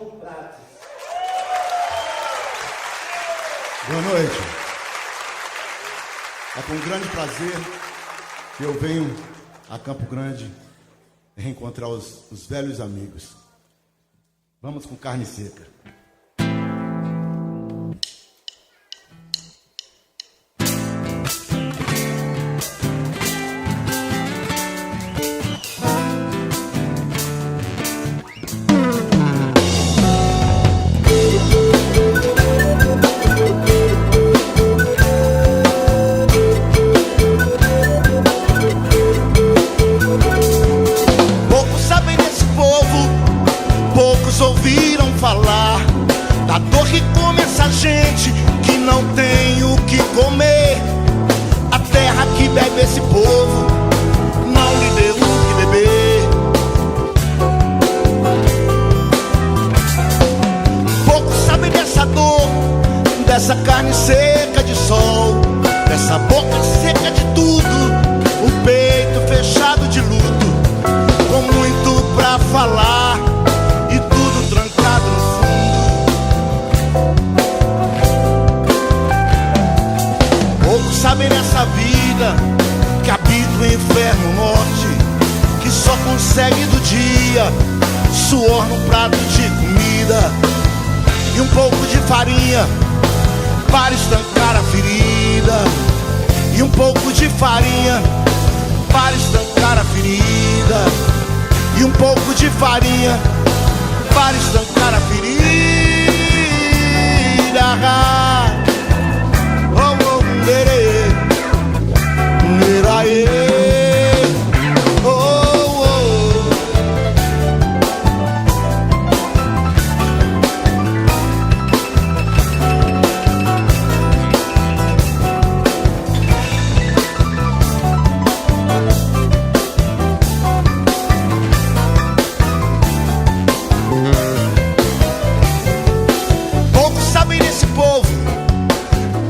João Prates. Boa noite. É com grande prazer que eu venho a Campo Grande reencontrar os velhos amigos. Vamos com Carne Seca. Ouviram falar da dor que come essa gente que não tem o que comer. A terra que bebe esse povo não lhe deu o que beber. Poucos sabem dessa dor, dessa carne seca de sol, dessa boca seca de tudo, o peito fechado de luto, com muito pra falar e tudo trancado no fundo. Poucos sabem nessa vida que habita o inferno norte, que só consegue do dia suor num prato de comida e um pouco de farinha para estancar a ferida, e um pouco de farinha para estancar a ferida, e um pouco de farinha para estancar a ferida. Oh, oh, lerê, leraê, oh, oh.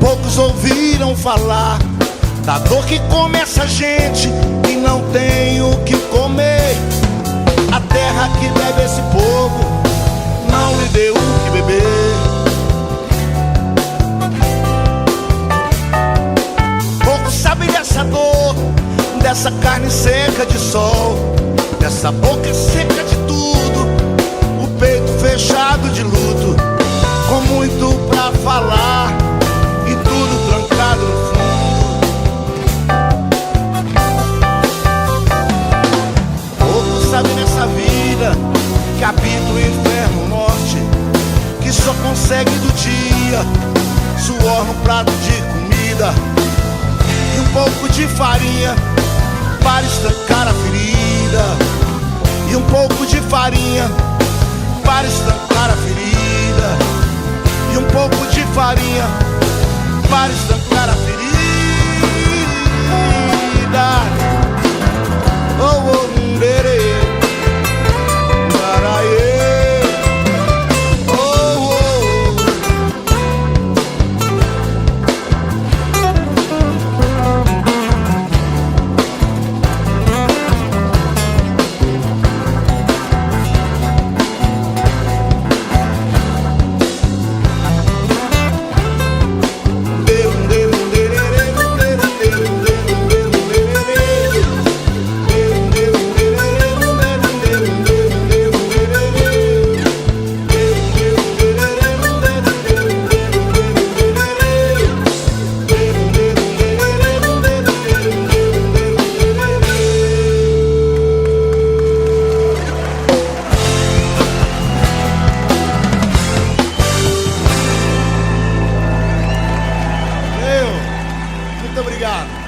Poucos ouviram falar da dor que come essa gente que não tem o que comer. A terra que bebe esse povo não lhe deu o que beber. Poucos sabem dessa dor, dessa carne seca de sol, dessa boca seca de tudo, o peito fechado de luto, com muito pra falar e tudo trancado no fundo. Poucos sabem nessa vida que habita o inferno norte, que só consegue do dia suor no prato de comida e um pouco de farinha para estancar a ferida, e um pouco de farinha para estancar a ferida, e um pouco de farinha para estancar a ferida. Oh, oh, lerê, laraê, oh, oh. Muito obrigado.